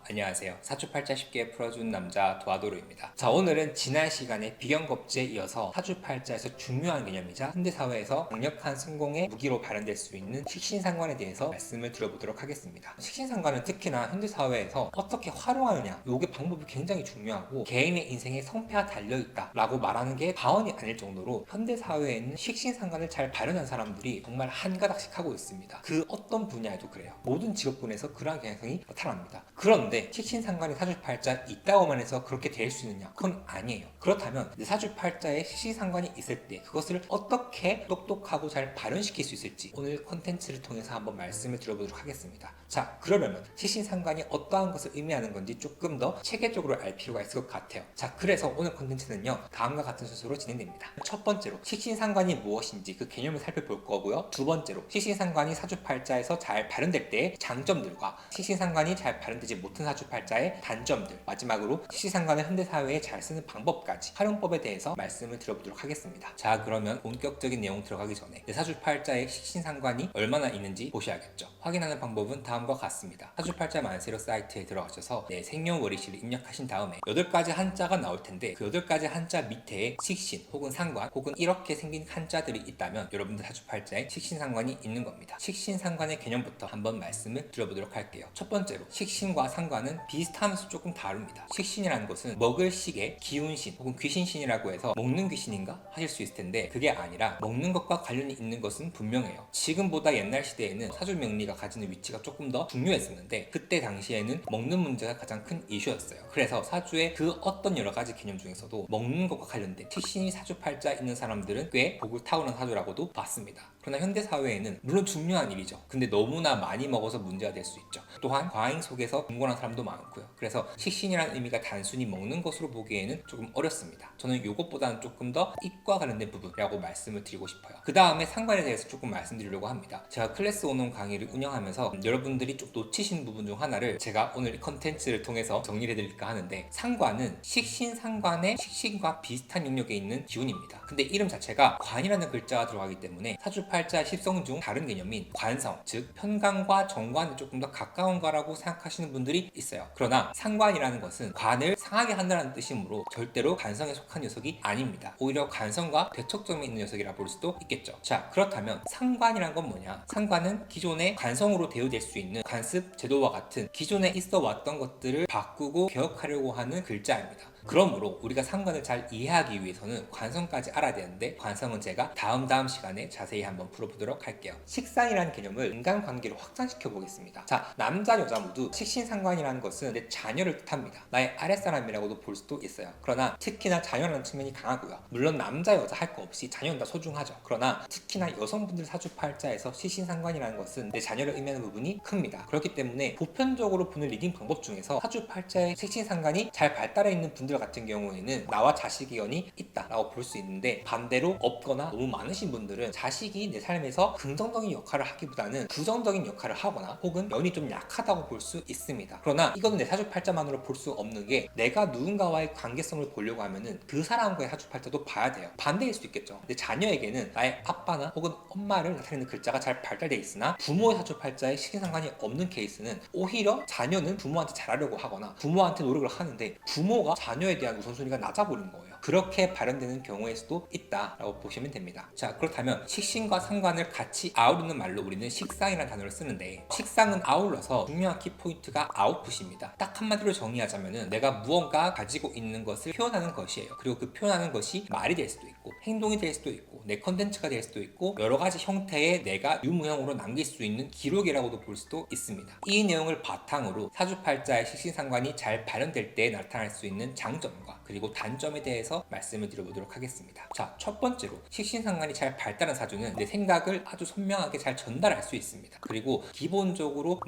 안녕하세요. 사주팔자 쉽게 풀어주는 남자 도화도로입니다. 자, 오늘은 지난 시간에 비경겁제에 이어서 사주팔자에서 중요한 개념이자 현대사회에서 강력한 성공의 무기로 발현될 수 있는 식신상관에 대해서 말씀을 드려보도록 하겠습니다. 식신상관은 특히나 현대사회에서 어떻게 활용하느냐, 요게 방법이 굉장히 중요하고 개인의 인생에 성패가 달려있다 라고 말하는 게 과언이 아닐 정도로 현대사회에는 식신상관을 잘 발현한 사람들이 정말 한가닥씩 하고 있습니다. 그 어떤 분야에도 그래요. 모든 직업군에서 그러한 경향성이 나타납니다. 그런데 식신상관이 사주팔자에 있다고만 해서 그렇게 될 수 있느냐? 그건 아니에요. 그렇다면 내 사주팔자에 식신상관이 있을 때 그것을 어떻게 똑똑하고 잘 발현시킬 수 있을지 오늘 컨텐츠를 통해서 한번 말씀을 드려보도록 하겠습니다. 자, 그러려면 식신상관이 어떠한 것을 의미하는 건지 조금 더 체계적으로 알 필요가 있을 것 같아요. 자, 그래서 오늘 컨텐츠는요, 다음과 같은 순서로 진행됩니다. 첫 번째로 식신상관이 무엇인지 그 개념을 살펴볼 거고요. 두 번째로 식신상관이 사주팔자에서 잘 발현될 때의 장점들과 식신상관이 잘 발현되지 못한 사주팔자의 단점들, 마지막으로 식신상관을 현대사회에 잘 쓰는 방법까지 활용법에 대해서 말씀을 드려보도록 하겠습니다. 자, 그러면 본격적인 내용 들어가기 전에 내 사주팔자에 식신상관이 얼마나 있는지 보셔야겠죠. 확인하는 방법은 다음과 같습니다. 사주팔자 만세력 사이트에 들어가셔서 내 생년월일시를 입력하신 다음에 8가지 한자가 나올 텐데 그 8가지 한자 밑에 식신 혹은 상관 혹은 이렇게 생긴 한자들이 있다면 여러분들 사주팔자에 식신상관이 있는 겁니다. 식신상관의 개념부터 한번 말씀을 드려보도록 할게요. 첫 번째로 식신과 상관은 비슷하면서 조금 다릅니다. 식신이라는 것은 먹을 시계, 기운신 혹은 귀신신이라고 해서 먹는 귀신인가 하실 수 있을 텐데 그게 아니라 먹는 것과 관련이 있는 것은 분명해요. 지금보다 옛날 시대에는 사주명리가 가지는 위치가 조금 더 중요했었는데 그때 당시에는 먹는 문제가 가장 큰 이슈였어요. 그래서 사주의 그 어떤 여러 가지 개념 중에서도 먹는 것과 관련된 식신이 사주팔자에 있는 사람들은 꽤 복을 타고난 사주라고도 봤습니다. 그러나 현대사회에는 물론 중요한 일이죠. 근데 너무나 많이 먹어서 문제가 될 수 있죠. 또한 과잉 속에서 빈곤한 사람도 많고요. 그래서 식신이라는 의미가 단순히 먹는 것으로 보기에는 조금 어렵습니다. 저는 이것보다는 조금 더 입과 관련된 부분이라고 말씀을 드리고 싶어요. 그 다음에 상관에 대해서 조금 말씀드리려고 합니다. 제가 클래스 오는 강의를 운영하면서 여러분들이 좀 놓치신 부분 중 하나를 제가 오늘 이 컨텐츠를 통해서 정리를 해드릴까 하는데, 상관은 식신상관의 식신과 비슷한 영역에 있는 기운입니다. 근데 이름 자체가 관이라는 글자가 들어가기 때문에 사주팔자 10성 중 다른 개념인 관성, 즉 편관과 정관에 조금 더 가까운 거라고 생각하시는 분들이 있어요. 그러나 상관이라는 것은 관을 상하게 한다는 뜻이므로 절대로 관성에 속한 녀석이 아닙니다. 오히려 관성과 대척점에 있는 녀석이라 볼 수도 있겠죠. 자, 그렇다면 상관이란 건 뭐냐? 상관은 기존의 관성으로 대우될 수 있는 관습 제도와 같은 기존에 있어 왔던 것들을 바꾸고 개혁하려고 하는 글자입니다. 그러므로 우리가 상관을 잘 이해하기 위해서는 관성까지 알아야 되는데, 관성은 제가 다음 시간에 자세히 한번 풀어보도록 할게요. 식상이라는 개념을 인간관계로 확장시켜 보겠습니다. 자, 남자 여자 모두 식신상관이라는 것은 내 자녀를 뜻합니다. 나의 아랫사람이라고도 볼 수도 있어요. 그러나 특히나 자녀라는 측면이 강하고요. 물론 남자 여자 할 거 없이 자녀는 다 소중하죠. 그러나 특히나 여성분들 사주팔자에서 식신상관이라는 것은 내 자녀를 의미하는 부분이 큽니다. 그렇기 때문에 보편적으로 보는 리딩 방법 중에서 사주팔자의 식신상관이 잘 발달해 있는 분들 같은 경우에는 나와 자식의 연이 있다라고 볼 수 있는데, 반대로 없거나 너무 많으신 분들은 자식이 내 삶에서 긍정적인 역할을 하기보다는 부정적인 역할을 하거나 혹은 연이 좀 약하다고 볼 수 있습니다. 그러나 이거는 내 사주팔자만으로 볼 수 없는 게, 내가 누군가와의 관계성을 보려고 하면은 그 사람과의 사주팔자도 봐야 돼요. 반대일 수도 있겠죠. 내 자녀에게는 나의 아빠나 혹은 엄마를 나타내는 글자가 잘 발달되어 있으나 부모의 사주팔자에 식신상관이 없는 케이스는 오히려 자녀는 부모한테 잘하려고 하거나 부모한테 노력을 하는데 부모가 자녀에 대한 우선순위가 낮아버린 거예요. 그렇게 발현되는 경우일 수도 있다라고 보시면 됩니다. 자, 그렇다면 식신과 상관을 같이 아우르는 말로 우리는 식상이라는 단어를 쓰는데, 식상은 아울러서 중요한 키포인트가 아웃풋입니다. 딱 한마디로 정의하자면은 내가 무언가 가지고 있는 것을 표현하는 것이에요. 그리고 그 표현하는 것이 말이 될 수도 있고 행동이 될 수도 있고 내 컨텐츠가 될 수도 있고 여러 가지 형태의 내가 유무형으로 남길 수 있는 기록이라고도 볼 수도 있습니다. 이 내용을 바탕으로 사주팔자의 식신상관이 잘 발현될 때 나타날 수 있는 장점과 그리고 단점에 대해서 말씀을 드려보도록 하겠습니다. 자, 첫 번째로 식신상관이 잘 발달한 사주는 내 생각을 아주 선명하게 잘 전달할 수 있습니다. 그리고 기본적으로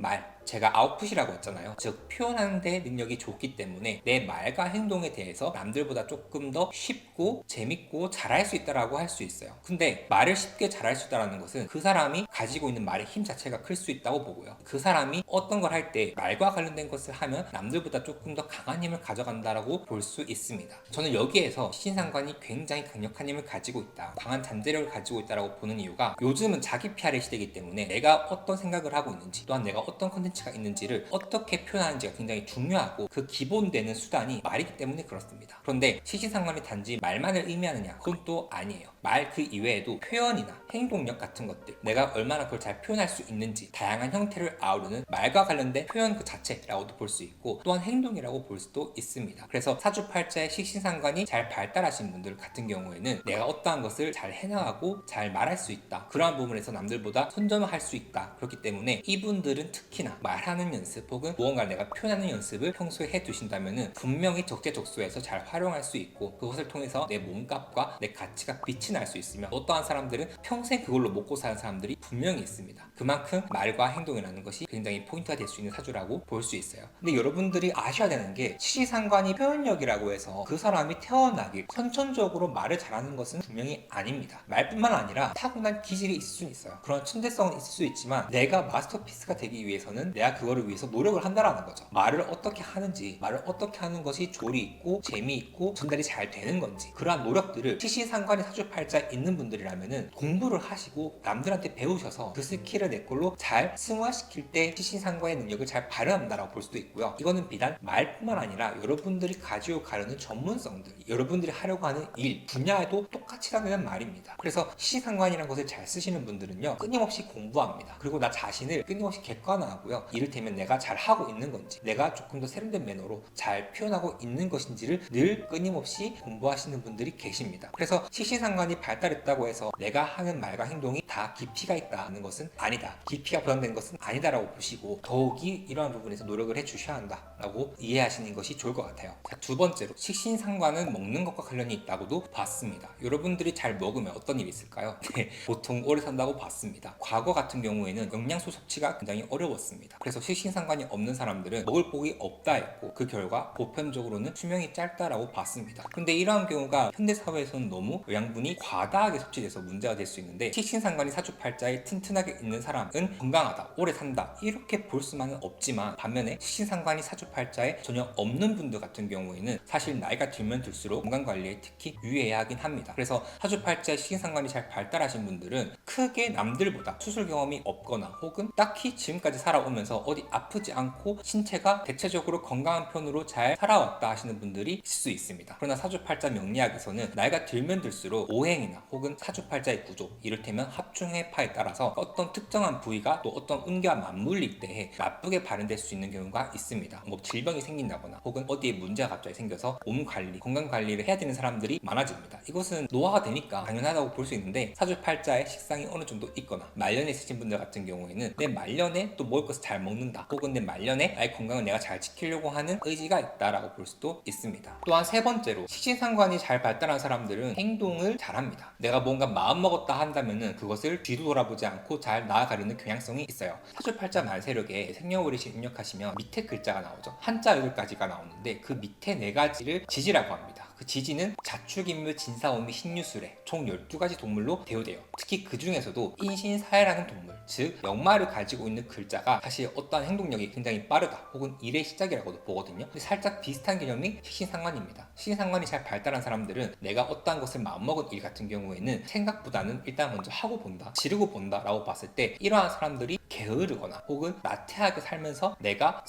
제가 아웃풋이라고 했잖아요. 즉 표현하는 데 능력이 좋기 때문에 내 말과 행동에 대해서 남들보다 조금 더 쉽고 재밌고 잘할 수 있다라고 할 수 있어요. 근데 말을 쉽게 잘할 수 있다는 것은 그 사람이 가지고 있는 말의 힘 자체가 클 수 있다고 보고요. 그 사람이 어떤 걸 할 때 말과 관련된 것을 하면 남들보다 조금 더 강한 힘을 가져간다라고 볼 수 있습니다. 저는 여기에 여기에서 식신상관이 굉장히 강력한 힘을 가지고 있다, 강한 잠재력을 가지고 있다고 보는 이유가 요즘은 자기 PR의 시대이기 때문에 내가 어떤 생각을 하고 있는지, 또한 내가 어떤 컨텐츠가 있는지를 어떻게 표현하는지가 굉장히 중요하고 그 기본 되는 수단이 말이기 때문에 그렇습니다. 그런데 식신상관이 단지 말만을 의미하느냐? 그건 또 아니에요. 말 그 이외에도 표현이나 행동력 같은 것들, 내가 얼마나 그걸 잘 표현할 수 있는지, 다양한 형태를 아우르는 말과 관련된 표현 그 자체라고도 볼 수 있고, 또한 행동이라고 볼 수도 있습니다. 그래서 사주팔자의 식신상관이 잘 발달하신 분들 같은 경우에는 내가 어떠한 것을 잘 해나가고 잘 말할 수 있다, 그러한 부분에서 남들보다 선점을 할 수 있다. 그렇기 때문에 이분들은 특히나 말하는 연습 혹은 무언가를 내가 표현하는 연습을 평소에 해두신다면 분명히 적재적소에서 잘 활용할 수 있고, 그것을 통해서 내 몸값과 내 가치가 빛이 날 수 있으며, 어떠한 사람들은 평생 그걸로 먹고 사는 사람들이 분명히 있습니다. 그만큼 말과 행동이라는 것이 굉장히 포인트가 될 수 있는 사주라고 볼 수 있어요. 근데 여러분들이 아셔야 되는 게, 시상관이 표현력이라고 해서 그 사람이 태어나길 선천적으로 말을 잘하는 것은 분명히 아닙니다. 말뿐만 아니라 타고난 기질이 있을 수 있어요. 그런 천재성은 있을 수 있지만 내가 마스터피스가 되기 위해서는 내가 그거를 위해서 노력을 한다라는 거죠. 말을 어떻게 하는지, 말을 어떻게 하는 것이 조리 있고 재미있고 전달이 잘 되는 건지, 그러한 노력들을 시시상관이 사주팔자 있는 분들이라면은 공부를 하시고 남들한테 배우셔서 그 스킬을 내 걸로 잘 승화시킬 때 시시상관의 능력을 잘 발휘한다라고 볼 수도 있고요. 이거는 비단 말뿐만 아니라 여러분들이 가지고 가려는 전문성들, 여러분들이 하려고 하는 일 분야에도 똑같이 가는 말입니다. 그래서 시시상관이라는 것을 잘 쓰시는 분들은요, 끊임없이 공부합니다. 그리고 나 자신을 끊임없이 객관화하고요, 이를테면 내가 잘 하고 있는 건지, 내가 조금 더 세련된 매너로 잘 표현하고 있는 것인지를 늘 끊임없이 공부하시는 분들이 계십니다. 그래서 시시상관이 발달했다고 해서 내가 하는 말과 행동이 다 깊이가 있다는 것은 아니다, 깊이가 보장된 것은 아니다라고 보시고, 더욱이 이러한 부분에서 노력을 해 주셔야 한다라고 이해하시는 것이 좋을 것 같아요. 자, 두 번째로 식신상관은 먹는 것과 관련이 있다고도 봤습니다. 여러분들이 잘 먹으면 어떤 일이 있을까요? 네, 보통 오래 산다고 봤습니다. 과거 같은 경우에는 영양소 섭취가 굉장히 어려웠습니다. 그래서 식신상관이 없는 사람들은 먹을 복이 없다 했고, 그 결과 보편적으로는 수명이 짧다라고 봤습니다. 근데 이러한 경우가 현대사회에서는 너무 영양분이 과다하게 섭취돼서 문제가 될 수 있는데, 식신상관이 사주팔자에 튼튼하게 있는 사람은 건강하다, 오래 산다, 이렇게 볼 수만은 없지만, 반면에 식신상관이 사주팔자에 전혀 없는 분들 같은 경우에는 사실 나이가 들면 들수록 건강관리에 특히 유의해야 하긴 합니다. 그래서 사주팔자에 식신상관이 잘 발달하신 분들은 크게 남들보다 수술 경험이 없거나 혹은 딱히 지금까지 살아오면서 어디 아프지 않고 신체가 대체적으로 건강한 편으로 잘 살아왔다 하시는 분들이 있을 수 있습니다. 그러나 사주팔자 명리학에서는 나이가 들면 들수록 오행이나 혹은 사주팔자의 구조, 이를테면 합중해파에 따라서 어떤 특정한 부위가 또 어떤 운기와 맞물릴 때에 나쁘게 발현될 수 있는 경우가 있습니다. 뭐 질병이 생긴다거나 혹은 어디에 문제가 갑자기 생겨서 몸 관리, 건강 관리를 해야 되는 사람들이 많아집니다. 이것은 노화가 되니까 당연하다고 볼 수 있는데, 사주팔자에 식상이 어느 정도 있거나 말년에 있으신 분들 같은 경우에는 내 말년에 또 먹을 것을 잘 먹는다, 혹은 내 말년에 나의 건강을 내가 잘 지키려고 하는 의지가 있다라고 볼 수도 있습니다. 또한 세 번째로, 식신상관이 잘 발달한 사람들은 행동을 잘합니다. 내가 뭔가 마음먹었다 한다면은 그것을 뒤도 돌아보지 않고 잘 나아가려는 경향성이 있어요. 사주팔자 말세력에 생년월일을 입력하시면 밑에 글자가 나오죠. 한자 8가지가 나오는데 그 밑에 4가지를 지지라고 합니다. 그 지지는 자축인묘, 진사오미, 신유술에 총 12가지 동물로 대우돼요. 특히 그 중에서도 인신사해라는 동물, 즉 역마를 가지고 있는 글자가 사실 어떠한 행동력이 굉장히 빠르다 혹은 일의 시작이라고도 보거든요. 근데 살짝 비슷한 개념이 식신상관입니다. 식신상관이 잘 발달한 사람들은 내가 어떠한 것을 마음먹은 일 같은 경우에는 생각보다는 일단 먼저 하고 본다, 지르고 본다 라고 봤을 때, 이러한 사람들이 게으르거나 혹은 나태하게 살면서 내가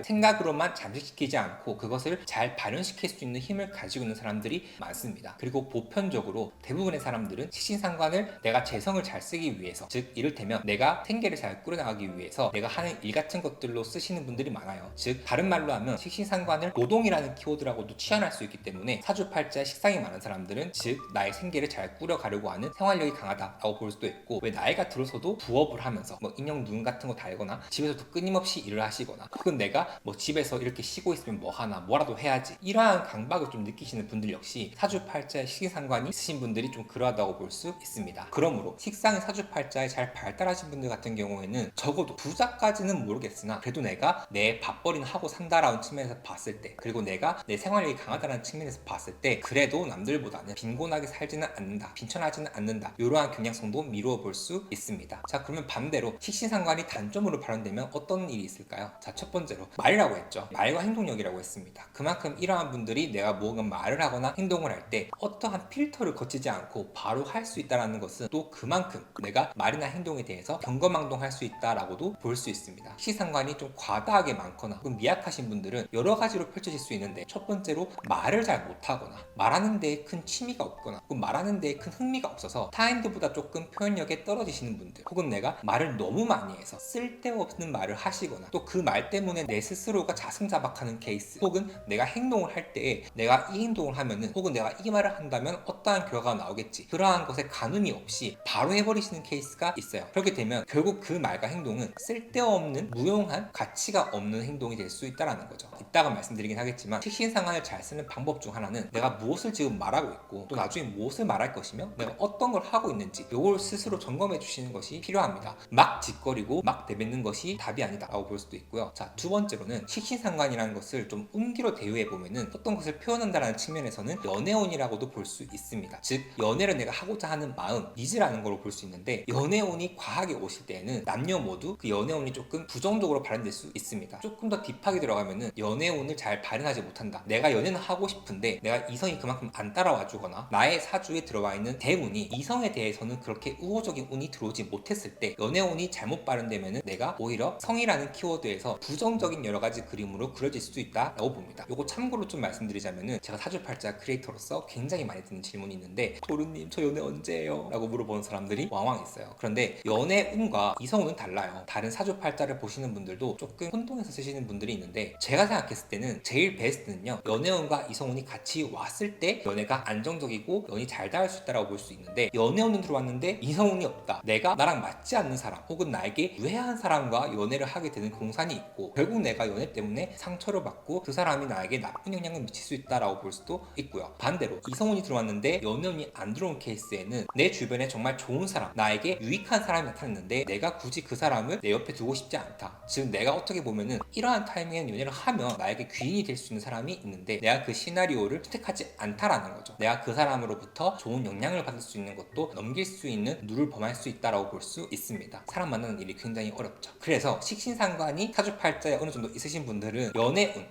생각으로만 잠식시키지 않고 그것을 잘 발현시킬 수 있는 힘을 가지고 있는 사람들이 많습니다. 그리고 보편적으로 대부분의 사람들은 식신상관을 내가 재성을 잘 쓰기 위해서, 즉 이를테면 내가 생계를 잘 꾸려나가기 위해서 내가 하는 일 같은 것들로 쓰시는 분들이 많아요. 즉 다른 말로 하면 식신상관을 노동이라는 키워드라고도 취한할 수 있기 때문에, 사주팔자에 식상이 많은 사람들은 즉 나의 생계를 잘 꾸려가려고 하는 생활력이 강하다라고 볼 수도 있고, 왜 나이가 들어서도 부업을 하면서 뭐 인형 눈 같은 거 달거나 집에서도 끊임없이 일을 하시거나, 혹은 내가 뭐 집에서 이렇게 쉬고 있으면 뭐 하나 뭐라도 해야지, 이러한 강박을 좀 느끼시는 분들 역시 사주팔자에 식신상관이 있으신 분들이 좀 그러하다고 볼 수 있습니다. 그러므로 식상이 사주팔자에 잘 발달하신 분들 같은 경우에는 적어도 부자까지는 모르겠으나 그래도 내가 내 밥벌이는 하고 산다라는 측면에서 봤을 때, 그리고 내가 내 생활력이 강하다는 측면에서 봤을 때 그래도 남들보다는 빈곤하게 살지는 않는다, 빈천하지는 않는다, 이러한 경향성도 미루어 볼 수 있습니다. 자, 그러면 반대로 식신 식신상관이 단점으로 발현되면 어떤 일이 있을까요? 자, 첫 번째로 말이라고 했죠. 말과 행동력이라고 했습니다. 그만큼 이러한 분들이 내가 무언가 말을 하거나 행동을 할 때 어떠한 필터를 거치지 않고 바로 할 수 있다는 것은 또 그만큼 내가 말이나 행동에 대해서 경거망동할 수 있다라고도 볼 수 있습니다. 식신상관이 좀 과다하게 많거나 혹은 미약하신 분들은 여러 가지로 펼쳐질 수 있는데, 첫 번째로 말을 잘 못하거나 말하는 데에 큰 취미가 없거나 혹은 말하는 데에 큰 흥미가 없어서 타인들보다 조금 표현력에 떨어지시는 분들, 혹은 내가 말을 너무 많이 해서 쓸데없는 말을 하시거나 또 그 말 때문에 내 스스로가 자승자박하는 케이스, 혹은 내가 행동을 할 때에 내가 이 행동을 하면은 혹은 내가 이 말을 한다면 어떠한 결과가 나오겠지, 그러한 것에 가늠이 없이 바로 해버리시는 케이스가 있어요. 그렇게 되면 결국 그 말과 행동은 쓸데없는 무용한 가치가 없는 행동이 될 수 있다는 거죠. 이따가 말씀드리긴 하겠지만 식신상관을 잘 쓰는 방법 중 하나는 내가 무엇을 지금 말하고 있고 또 나중에 무엇을 말할 것이며 내가 어떤 걸 하고 있는지 이걸 스스로 점검해 주시는 것이 필요합니다. 막 짓거리고 막 내뱉는 것이 답이 아니다 라고 볼 수도 있고요. 자, 두 번째로는 식신상관이라는 것을 좀 음기로 대유해 보면은 어떤 것을 표현한다는 측면에서는 연애운이라고도 볼 수 있습니다. 즉 연애를 내가 하고자 하는 마음, 니즈라는 걸로 볼 수 있는데, 연애운이 과하게 오실 때에는 남녀 모두 그 연애운이 조금 부정적으로 발현될 수 있습니다. 조금 더 딥하게 들어가면은 연애운을 잘 발현하지 못한다, 내가 연애는 하고 싶은데 내가 이성이 그만큼 안 따라와 주거나 나의 사주에 들어와 있는 대운이 이성에 대해서는 그렇게 우호적인 운이 들어오지 못했을 때 연애운이 잘못 발현되면은 내가 오히려 성이라는 키워드에서 부정적인 여러 가지 그림으로 그려질 수도 있다라고 봅니다. 요거 참고로 좀 말씀드리자면은, 제가 사주팔자 크리에이터로서 굉장히 많이 드는 질문이 있는데, 도르님 저 연애 언제예요? 라고 물어보는 사람들이 왕왕 있어요. 그런데 연애운과 이성운은 달라요. 다른 사주팔자를 보시는 분들도 조금 혼동해서 쓰시는 분들이 있는데, 제가 생각했을 때는 제일 베스트는요, 연애운과 이성운이 같이 왔을 때 연애가 안정적이고 연이 잘 닿을 수 있다고 볼 수 있는데, 연애운은 들어왔는데 이성운이 없다, 내가 나랑 맞지 않는 사람 혹은 나에게 유해한 사람과 연애를 하게 되는 공산이 있고 결국 내가 연애 때문에 상처를 받고 그 사람이 나에게 나쁜 영향을 미칠 수 있다고 볼 수도 있고요. 반대로 이성운이 들어왔는데 연애운이 안 들어온 케이스에는 내 주변에 정말 좋은 사람, 나에게 유익한 사람이 나타났는데 내가 굳이 그 사람을 내 옆에 두고 싶지 않다, 즉 내가 어떻게 보면은 이러한 타이밍에 연애를 하면 나에게 귀인이 될 수 있는 사람이 있는데 내가 그 시나리오를 선택하지 않다라는 거죠. 내가 그 사람으로부터 좋은 영향을 받을 수 있는 것도 넘길 수 있는 누를 범할 수 있다고 볼 수 있습니다. 사람 만나는 일이 굉장히 어렵죠. 그래서 식신상관이 사주팔자에 어느 정도 있으신 분들은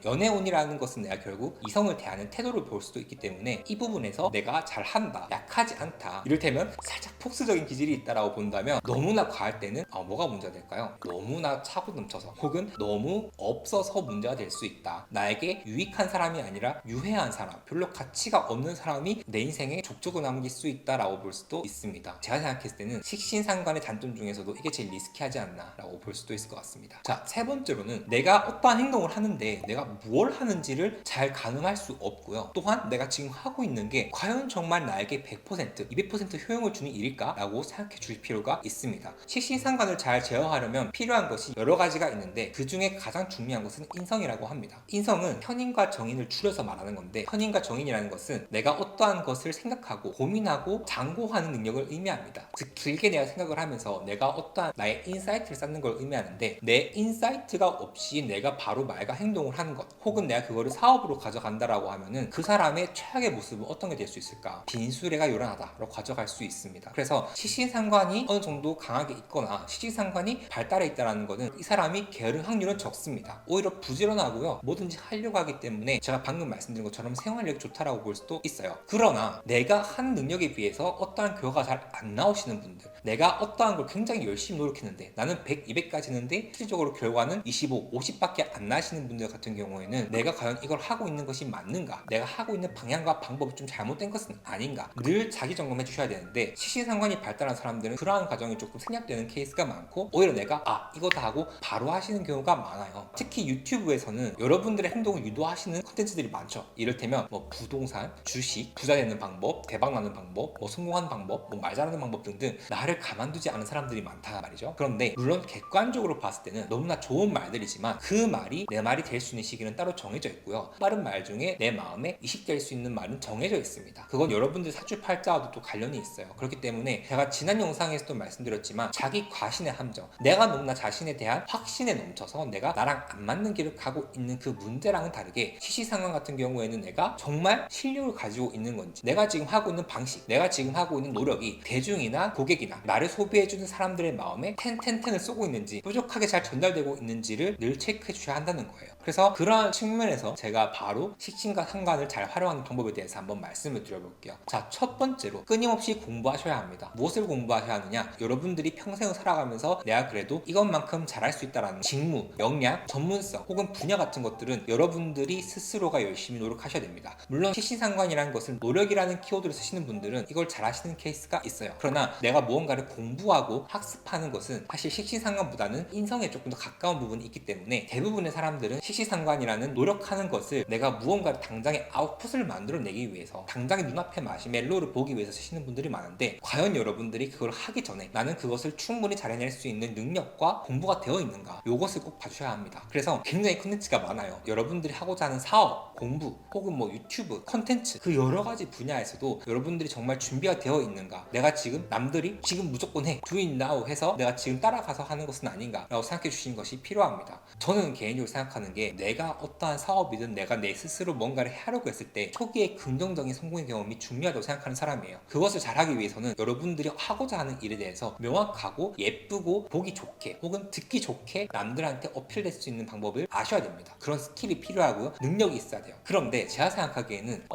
연애운이라는 것은 내가 결국 이성을 대하는 태도를 볼 수도 있기 때문에 이 부분에서 내가 잘한다, 약하지 않다, 이를테면 살짝 폭스적인 기질이 있다라고 본다면, 너무나 과할 때는 뭐가 문제가 될까요? 너무나 차고 넘쳐서 혹은 너무 없어서 문제가 될 수 있다. 나에게 유익한 사람이 아니라 유해한 사람, 별로 가치가 없는 사람이 내 인생에 족적을 남길 수 있다라고 볼 수도 있습니다. 제가 생각했을 때는 식신상관의 단점 중에서도 이게 제일 리스키하지 않나 라고 볼 수도 있을 것 같습니다. 자, 세 번째로는 내가 어떠한 행동을 하는데 내가 무엇을 하는지를 잘 가늠할 수 없고요. 또한 내가 지금 하고 있는 게 과연 정말 나에게 100%, 200% 효용을 주는 일일까? 라고 생각해 줄 필요가 있습니다. 식신상관을 잘 제어하려면 필요한 것이 여러 가지가 있는데, 그 중에 가장 중요한 것은 인성이라고 합니다. 인성은 현인과 정인을 줄여서 말하는 건데, 현인과 정인이라는 것은 내가 어떠한 것을 생각하고 고민하고 장고하는 능력을 의미합니다. 즉 길게 내가 생각을 하면서 내가 어떠한 나의 인사이트를 쌓는 걸 의미하는데, 내 인사이트가 없이 내가 바로 말과 행동을 하는 것, 혹은 내가 그거를 사업으로 가져간다라고 하면은 그 사람의 최악의 모습은 어떤 게 될 수 있을까? 빈수레가 요란하다라고 가져갈 수 있습니다. 그래서 식신상관이 어느 정도 강하게 있거나 식신상관이 발달해 있다는 것은 이 사람이 게으른 확률은 적습니다. 오히려 부지런하고요, 뭐든지 하려고 하기 때문에 제가 방금 말씀드린 것처럼 생활력이 좋다라고 볼 수도 있어요. 그러나 내가 한 능력에 비해서 어떠한 결과가 잘 안 나오시는 분들, 내가 어떠한 걸 굉장히 열심히 노력했는데 나는 100, 200까지 했는데 실질적으로 결과는 25, 50밖에 안 나시는 분들 같은 경우에는 내가 과연 이걸 하고 있는 것이 맞는가, 내가 하고 있는 방향과 방법이 좀 잘못된 것은 아닌가, 늘 자기 점검해 주셔야 되는데, 식신상관이 발달한 사람들은 그러한 과정이 조금 생략되는 케이스가 많고 오히려 내가 이거다 하고 바로 하시는 경우가 많아요. 특히 유튜브에서는 여러분들의 행동을 유도하시는 콘텐츠들이 많죠. 이를테면 부동산, 주식, 부자 되는 방법, 대박 나는 방법, 성공하는 방법, 말 잘하는 방법 등등 나를 가만두지 않은 사람들이 많다 말이죠. 그런데 물론 객관적으로 봤을 때는 너무나 좋은 말들이지만 그 말이 내 말이 될 수 있는 시기는 따로 정해져 있고요. 빠른 말 중에 내 마음에 이식될 수 있는 말은 정해져 있습니다. 그건 여러분들 사주팔자와도 또 관련이 있어요. 그렇기 때문에 제가 지난 영상에서도 말씀드렸지만, 자기 과신의 함정, 내가 너무나 자신에 대한 확신에 넘쳐서 내가 나랑 안 맞는 길을 가고 있는 그 문제랑은 다르게, 시시상관 같은 경우에는 내가 정말 실력을 가지고 있는 건지, 내가 지금 하고 있는 방식, 내가 지금 하고 있는 노력이 대중이나 고객이나 나를 소비해주는 사람들의 마음에 텐텐을 쏘고 있는지 뾰족하게 잘 전달되고 있는지를 늘 체크해 주셔야 한다는 거예요. 그래서 그러한 측면에서 제가 바로 식신과 상관을 잘 활용하는 방법에 대해서 한번 말씀을 드려볼게요. 자, 첫 번째로 끊임없이 공부하셔야 합니다. 무엇을 공부하셔야 하느냐? 여러분들이 평생을 살아가면서 내가 그래도 이것만큼 잘할 수 있다라는 직무, 역량, 전문성 혹은 분야 같은 것들은 여러분들이 스스로가 열심히 노력하셔야 됩니다. 물론 식신상관이라는 것을 노력이라는 키워드를 쓰시는 분들은 이걸 잘하시는 케이스가 있어요. 그러나 내가 무언가를 공부하고 학습하는 것은 사실 식신상관보다는 인성에 조금 더 가까운 부분이 있기 때문에 대부분의 사람들은 식신상관이라는 노력하는 것을 내가 무언가를 당장의 아웃풋을 만들어내기 위해서 당장의 눈앞의 마시멜로를 보기 위해서 쓰시는 분들이 많은데 과연 여러분들이 그걸 하기 전에 나는 그것을 충분히 잘 해낼 수 있는 능력과 공부가 되어 있는가 이것을 꼭 봐주셔야 합니다. 그래서 굉장히 컨텐츠가 많아요. 여러분들이 하고자 하는 사업, 공부 혹은 뭐 유튜브, 컨텐츠 그 여러 가지 분야에서도 여러분들이 정말 준비가 되어 있는가 내가 지금 남들이 지금 무조건 해 do it now 해서 내가 지금 따라가서 하는 것은 아닌가 라고 생각해 주시는 것이 필요합니다. 저는 개인적으로 생각하는 게 내가 어떠한 사업이든 내가 내 스스로 뭔가를 하려고 했을 때 초기에 긍정적인 성공의 경험이 중요하다고 생각하는 사람이에요. 그것을 잘하기 위해서는 여러분들이 하고자 하는 일에 대해서 명확하고 예쁘고 보기 좋게 혹은 듣기 좋게 남들한테 어필될 수 있는 방법을 아셔야 됩니다. 그런 스킬이 필요하고요. 능력이 있어야 돼요. 그런데 제가 생각하기에는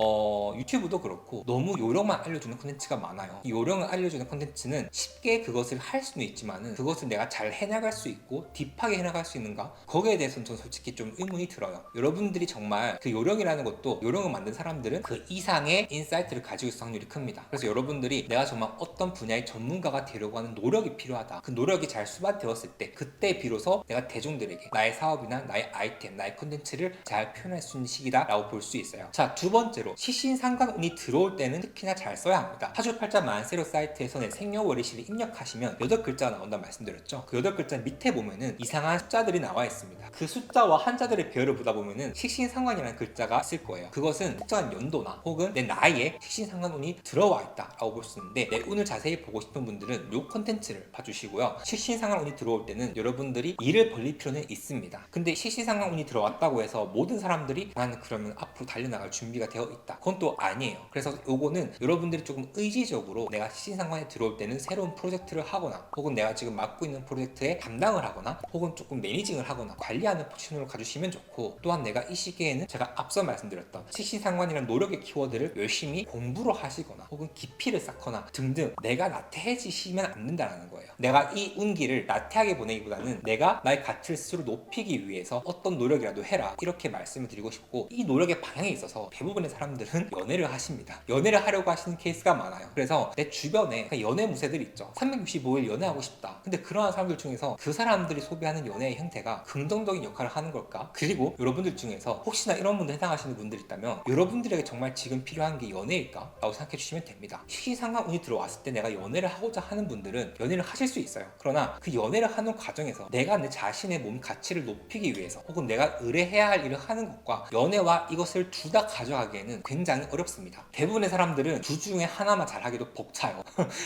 유튜브도 그렇고 너무 요령만 알려주는 콘텐츠가 많아요. 이 요령을 알려주는 콘텐츠는 쉽게 그것을 할 수는 있지만은 그것을 내가 잘 해나갈 수 있고 딥하게 해나갈 수 있는가? 거기에 대해서는 저는 솔직히 좀 의문이 들어요. 여러분들이 정말 그 요령이라는 것도 요령을 만든 사람들은 그 이상의 인사이트를 가지고 있을 확률이 큽니다. 그래서 여러분들이 내가 정말 어떤 분야의 전문가가 되려고 하는 노력이 필요하다. 그 노력이 잘 수반되었을 때 그때 비로소 내가 대중들에게 나의 사업이나 나의 아이템, 나의 콘텐츠를 잘 표현할 수 있는 시기다 라고 볼 수 있어요. 자, 두 번째로 식신상관운이 들어올 때는 특히나 잘 써야 합니다. 사주팔자 만세로 사이트에서는 생년월일시를 입력하시면 8글자가 나온다고 말씀드렸죠. 그 8글자 밑에 보면은 이상한 숫자들이 나와 있습니다. 그 숫자와 한자들의 배열을 보다 보면은 식신상관이라는 글자가 있을 거예요. 그것은 특정한 연도나 혹은 내 나이에 식신상관운이 들어와 있다 라고 볼 수 있는데 내 운을 자세히 보고 싶은 분들은 이 콘텐츠를 봐주시고요. 식신상관운이 들어올 때는 여러분들이 일을 벌릴 필요는 있습니다. 근데 식신상관운이 들어왔다고 해서 모든 사람들이 나는 그러면 앞으로 달려나갈 준비가 되어 있다. 그건 또 아니에요. 그래서 요거는 여러분들이 조금 의지적으로 내가 식신상관에 들어올 때는 새로운 프로젝트를 하거나 혹은 내가 지금 맡고 있는 프로젝트에 담당을 하거나 혹은 조금 매니징을 하거나 관리하는 포지션으로 가주시면 좋고 또한 내가 이 시기에는 제가 앞서 말씀드렸던 식신상관이라는 노력의 키워드를 열심히 공부를 하시거나 혹은 깊이를 쌓거나 등등 내가 나태해지시면 안 된다는 거예요. 내가 이 운기를 나태하게 보내기보다는 내가 나의 가치를 스스로 높이기 위해서 어떤 노력이라도 해라 이렇게 말씀을 드리고 싶고 이 노력의 방향에 있어서 대부분의 사람들은 연애를 하십니다. 연애를 하려고 하시는 케이스가 많아요. 그래서 내 주변에 연애 무새들이 있죠. 365일 연애하고 싶다. 근데 그러한 사람들 중에서 그 사람들이 소비하는 연애의 형태가 긍정적인 역할을 하는 걸까? 그리고 여러분들 중에서 혹시나 이런 분들 해당하시는 분들 있다면 여러분들에게 정말 지금 필요한 게 연애일까? 라고 생각해 주시면 됩니다. 식신상관운이 들어왔을 때 내가 연애를 하고자 하는 분들은 연애를 하실 수 있어요. 그러나 그 연애를 하는 과정에서 내가 내 자신의 몸 가치를 높이기 위해서 혹은 내가 의뢰해야 할 일을 하는 것과 연애와 이것을 둘 다 가져가기에는 굉장히 어렵습니다. 대부분의 사람들은 둘 중에 하나만 잘하기도 벅차요.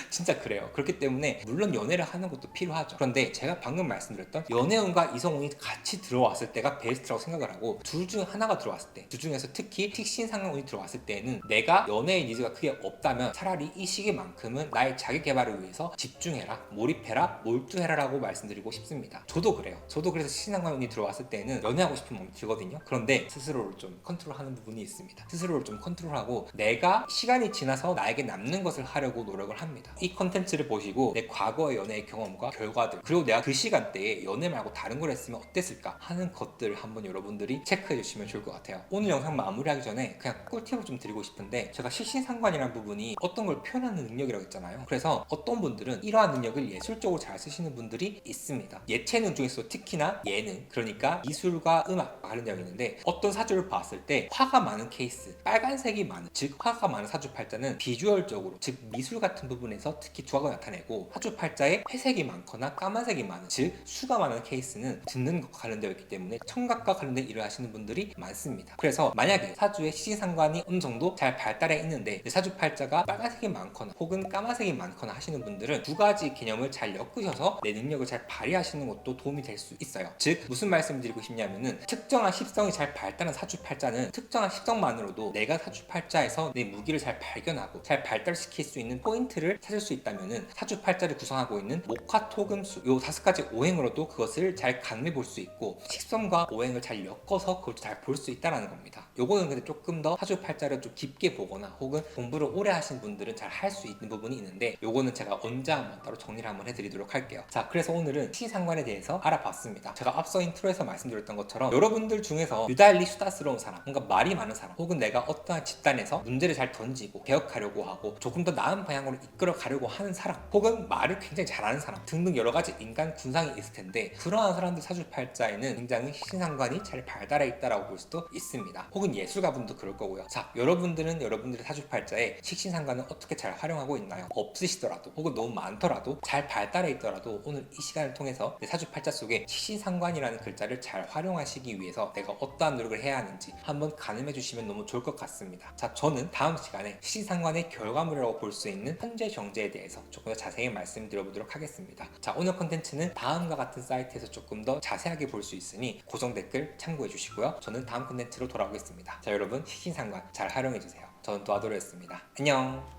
진짜 그래요. 그렇기 때문에 물론 연애를 하는 것도 필요하죠. 그런데 제가 방금 말씀드렸던 연애운과 이성운이 같이 들어왔을 때가 베스트라고 생각을 하고 둘 중 하나가 들어왔을 때 그 중에서 특히 식신상관운이 들어왔을 때는 내가 연애의 니즈가 크게 없다면 차라리 이 시기만큼은 나의 자기 개발을 위해서 집중해라, 몰입해라, 몰두해라 라고 말씀드리고 싶습니다. 저도 그래요. 저도 그래서 식신상관운이 들어왔을 때는 연애하고 싶은 마음이 들거든요. 그런데 스스로를 좀 컨트롤하는 부분이 있습니다. 스스로를 좀 컨트롤하고 내가 시간이 지나서 나에게 남는 것을 하려고 노력을 합니다. 이 컨텐츠를 보시고 내 과거의 연애의 경험과 결과들 그리고 내가 그 시간대에 연애 말고 다른 걸 했으면 어땠을까 하는 것들을 한번 여러분들이 체크해 주시면 좋을 것 같아요. 오늘 영상 마무리하기 전에 그냥 꿀팁을 좀 드리고 싶은데 제가 식신상관이라는 부분이 어떤 걸 표현하는 능력이라고 했잖아요. 그래서 어떤 분들은 이러한 능력을 예술적으로 잘 쓰시는 분들이 있습니다. 예체능 중에서 특히나 예능 그러니까 미술과 음악 다른 내용이 있는데 어떤 사주를 봤을 때 화가 많은 케이스 빨간색이 많은 즉 화가 많은 사주팔자는 비주얼적으로 즉 미술 같은 부분에서 특히 두각을 나타내고 사주팔자에 회색이 많거나 까만색이 많은 즉 수가 많은 케이스는 듣는 것과 관련되어 있기 때문에 청각과 관련된 일을 하시는 분들이 많습니다. 그래서 만약에 사주의 식신상관이 어느 정도 잘 발달해 있는데 내 사주팔자가 빨간색이 많거나 혹은 까만색이 많거나 하시는 분들은 두 가지 개념을 잘 엮으셔서 내 능력을 잘 발휘하시는 것도 도움이 될 수 있어요. 즉 무슨 말씀을 드리고 싶냐면은 특정 특정한 십성이 잘 발달한 사주팔자는 특정한 십성만으로도 내가 사주팔자에서 내 무기를 잘 발견하고 잘 발달시킬 수 있는 포인트를 찾을 수 있다면은 사주팔자를 구성하고 있는 목화토금수 요 5가지 오행으로도 그것을 잘 가늠해 볼 수 있고 식성과 오행을 잘 엮어서 그걸 잘 볼 수 있다는 겁니다. 요거는 근데 조금 더 사주팔자를 좀 깊게 보거나 혹은 공부를 오래 하신 분들은 잘 할 수 있는 부분이 있는데 요거는 제가 언제 한번 따로 정리를 한번 해드리도록 할게요. 자, 그래서 오늘은 식신상관에 대해서 알아봤습니다. 제가 앞서 인트로에서 말씀드렸던 것처럼 여러분들 중에서 유달리 수다스러운 사람, 뭔가 말이 많은 사람, 혹은 내가 어떠한 집단에서 문제를 잘 던지고 개혁하려고 하고 조금 더 나은 방향으로 이끌어 가려고 하는 사람, 혹은 말을 굉장히 잘하는 사람 등등 여러 가지 인간 군상이 있을 텐데 그러한 사람들 사주팔자에는 굉장히 식신상관이 잘 발달해 있다라고 볼 수도 있습니다. 혹은 예술가분도 그럴 거고요. 자, 여러분들은 여러분들의 사주팔자에 식신상관을 어떻게 잘 활용하고 있나요? 없으시더라도 혹은 너무 많더라도 잘 발달해 있더라도 오늘 이 시간을 통해서 내 사주팔자 속에 식신상관이라는 글자를 잘 활용하시기 위해서 내가 어떠한 노력을 해야 하는지 한번 가늠해 주시면 너무 좋을 것 같습니다. 자, 저는 다음 시간에 식신상관의 결과물이라고 볼 수 있는 현재 정제에 대해서 조금 더 자세히 말씀드려보도록 하겠습니다. 자, 오늘 컨텐츠는 다음과 같은 사이트에서 조금 더 자세하게 볼 수 있으니 고정 댓글 참고해 주시고요. 저는 다음 컨텐츠로 돌아오겠습니다. 자, 여러분 식신상관 잘 활용해 주세요. 저는 도아도르였습니다. 안녕.